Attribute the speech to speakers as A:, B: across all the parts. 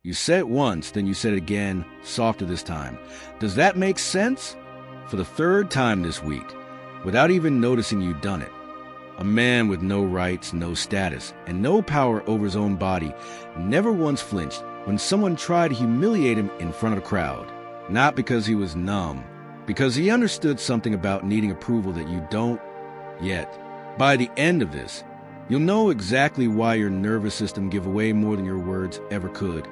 A: You said it once, then you said it again, softer this time. Does that make sense? For the third time this week, without even noticing you'd done it. A man with no rights, no status, and no power over his own body never once flinched when someone tried to humiliate him in front of the crowd. Not because he was numb, because he understood something about needing approval that you don't yet. By the end of this, you'll know exactly why your nervous system gave away more than your words ever could,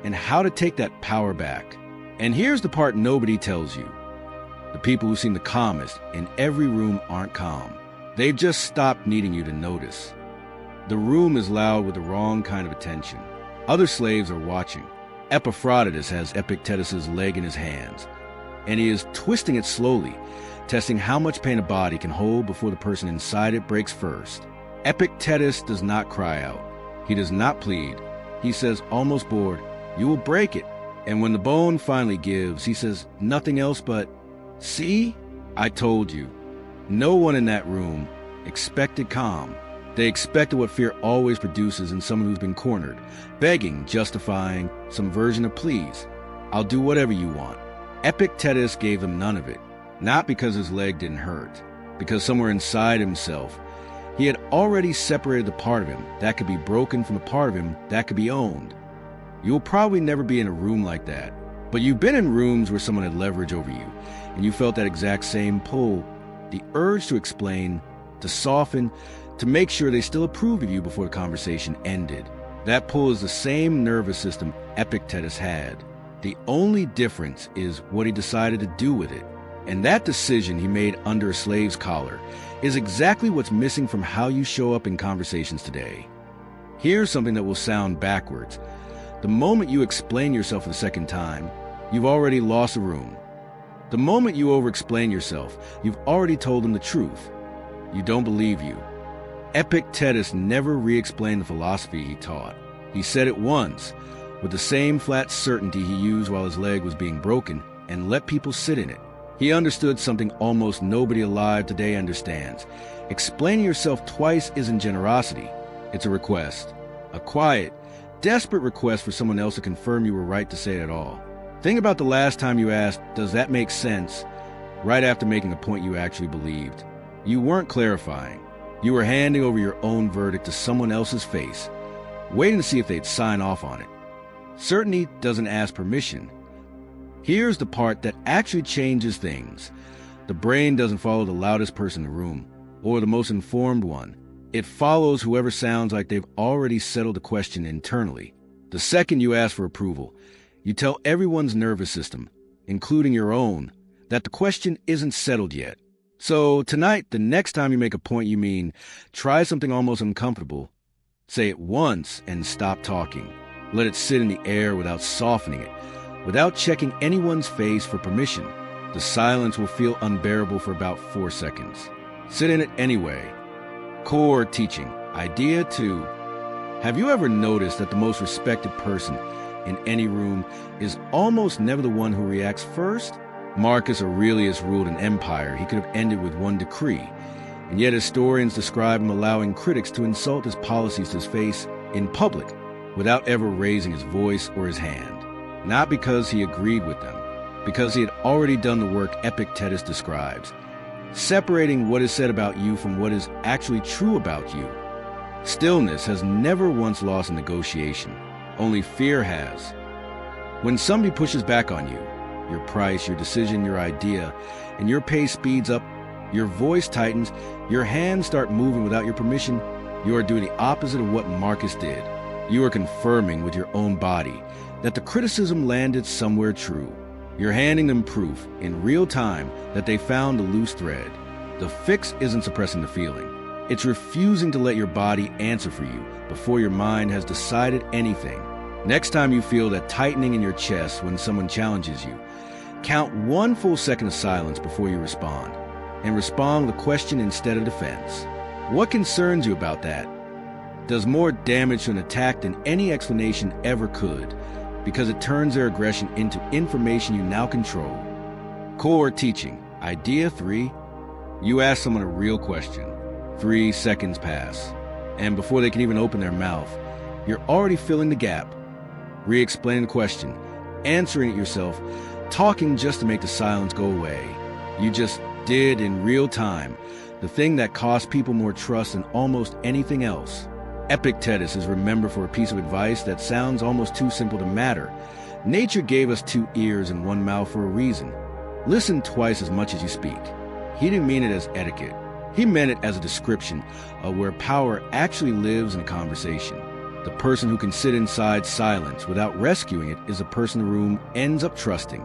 A: and how to take that power back. And here's the part nobody tells you. The people who seem the calmest in every room aren't calm. They've just stopped needing you to notice. The room is loud with the wrong kind of attention. Other slaves are watching. Epictetus has Epictetus's leg in his hands, and he is twisting it slowly, testing how much pain a body can hold before the person inside it breaks first. Epictetus does not cry out. He does not plead. He says, almost bored, "You will break it." And when the bone finally gives, he says nothing else but, "See? I told you." No one in that room expected calm. They expected what fear always produces in someone who's been cornered, begging, justifying, some version of please. "I'll do whatever you want." Epictetus gave them none of it, not because his leg didn't hurt, because somewhere inside himself, he had already separated the part of him that could be broken from the part of him that could be owned. You'll probably never be in a room like that, but you've been in rooms where someone had leverage over you, and you felt that exact same pull, the urge to explain, to soften, to make sure they still approved of you before the conversation ended. That pull is the same nervous system Epictetus had. The only difference is what he decided to do with it. And that decision he made under a slave's collar is exactly what's missing from how you show up in conversations today. Here's something that will sound backwards. The moment you explain yourself for the second time, you've already lost the room. The moment you over-explain yourself, you've already told them the truth. You don't believe you. Epictetus never re-explained the philosophy he taught. He said it once, with the same flat certainty he used while his leg was being broken, and let people sit in it. He understood something almost nobody alive today understands. Explaining yourself twice isn't generosity. It's a request. A quiet, desperate request for someone else to confirm you were right to say it at all. Think about the last time you asked, "Does that make sense?" right after making a point you actually believed. You weren't clarifying. You were handing over your own verdict to someone else's face, waiting to see if they'd sign off on it. Certainty doesn't ask permission. Here's the part that actually changes things. The brain doesn't follow the loudest person in the room, or the most informed one. It follows whoever sounds like they've already settled the question internally. The second you ask for approval, you tell everyone's nervous system, including your own, that the question isn't settled yet. So tonight, the next time you make a point you mean, try something almost uncomfortable. Say it once and stop talking. Let it sit in the air without softening it, without checking anyone's face for permission. The silence will feel unbearable for about 4 seconds. Sit in it anyway. Core teaching. Idea 2. Have you ever noticed that the most respected person in any room is almost never the one who reacts first? Marcus Aurelius ruled an empire he could have ended with one decree, and yet historians describe him allowing critics to insult his policies to his face in public without ever raising his voice or his hand. Not because he agreed with them, because he had already done the work Epictetus describes, separating what is said about you from what is actually true about you. Stillness has never once lost a negotiation. Only fear has. When somebody pushes back on you, your price, your decision, your idea, and your pace speeds up, your voice tightens, your hands start moving without your permission, you are doing the opposite of what Marcus did. You are confirming with your own body that the criticism landed somewhere true. You're handing them proof in real time that they found the loose thread. The fix isn't suppressing the feeling. It's refusing to let your body answer for you before your mind has decided anything. Next time you feel that tightening in your chest when someone challenges you, count 1 full second of silence before you respond, and respond with a question instead of defense. What concerns you about that? Does more damage to an attack than any explanation ever could, because it turns their aggression into information you now control. Core teaching. Idea 3. You ask someone a real question. 3 seconds pass, and before they can even open their mouth, you're already filling the gap. re-explaining the question, answering it yourself, talking just to make the silence go away. You just did in real time the thing that cost people more trust than almost anything else. Epictetus is remembered for a piece of advice that sounds almost too simple to matter. Nature gave us 2 ears and 1 mouth for a reason. Listen twice as much as you speak. He didn't mean it as etiquette. He meant it as a description of where power actually lives in a conversation. The person who can sit inside silence without rescuing it is the person the room ends up trusting.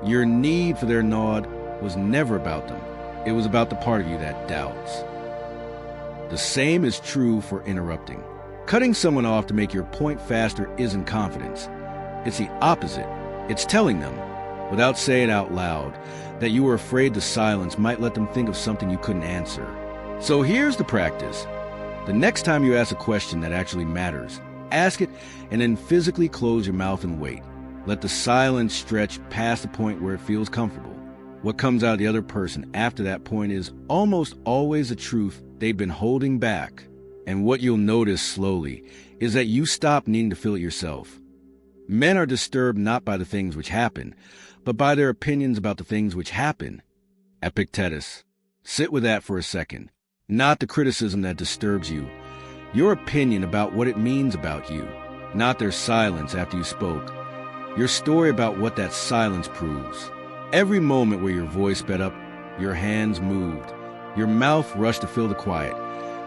A: Your need for their nod was never about them. It was about the part of you that doubts. The same is true for interrupting. Cutting someone off to make your point faster isn't confidence. It's the opposite. It's telling them, without saying it out loud, that you were afraid the silence might let them think of something you couldn't answer. So here's the practice. The next time you ask a question that actually matters, ask it and then physically close your mouth and wait. Let the silence stretch past the point where it feels comfortable. What comes out of the other person after that point is almost always the truth they've been holding back. And what you'll notice slowly is that you stop needing to fill it yourself. Men are disturbed not by the things which happen, but by their opinions about the things which happen. Epictetus. Sit with that for a second. Not the criticism that disturbs you. Your opinion about what it means about you. Not their silence after you spoke. Your story about what that silence proves. Every moment where your voice sped up, your hands moved, your mouth rushed to fill the quiet.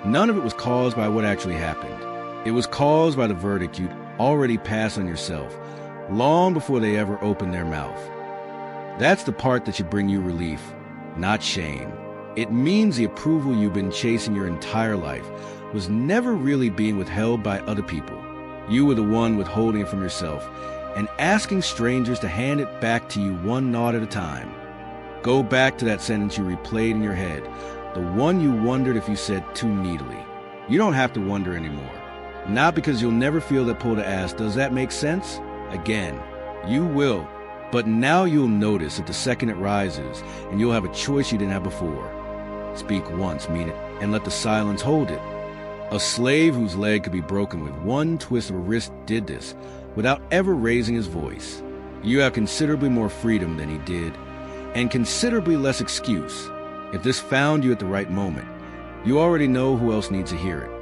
A: None of it was caused by what actually happened. It was caused by the verdict you'd already passed on yourself, long before they ever opened their mouth. That's the part that should bring you relief, not shame. It means the approval you've been chasing your entire life was never really being withheld by other people. You were the one withholding it from yourself and asking strangers to hand it back to you one nod at a time. Go back to that sentence you replayed in your head, the one you wondered if you said too neatly. You don't have to wonder anymore. Not because you'll never feel that pull to ask, does that make sense? Again, you will. But now you'll notice that the second it rises, and you'll have a choice you didn't have before. Speak once, mean it, and let the silence hold it. A slave whose leg could be broken with one twist of a wrist did this, without ever raising his voice. You have considerably more freedom than he did, and considerably less excuse. If this found you at the right moment, you already know who else needs to hear it.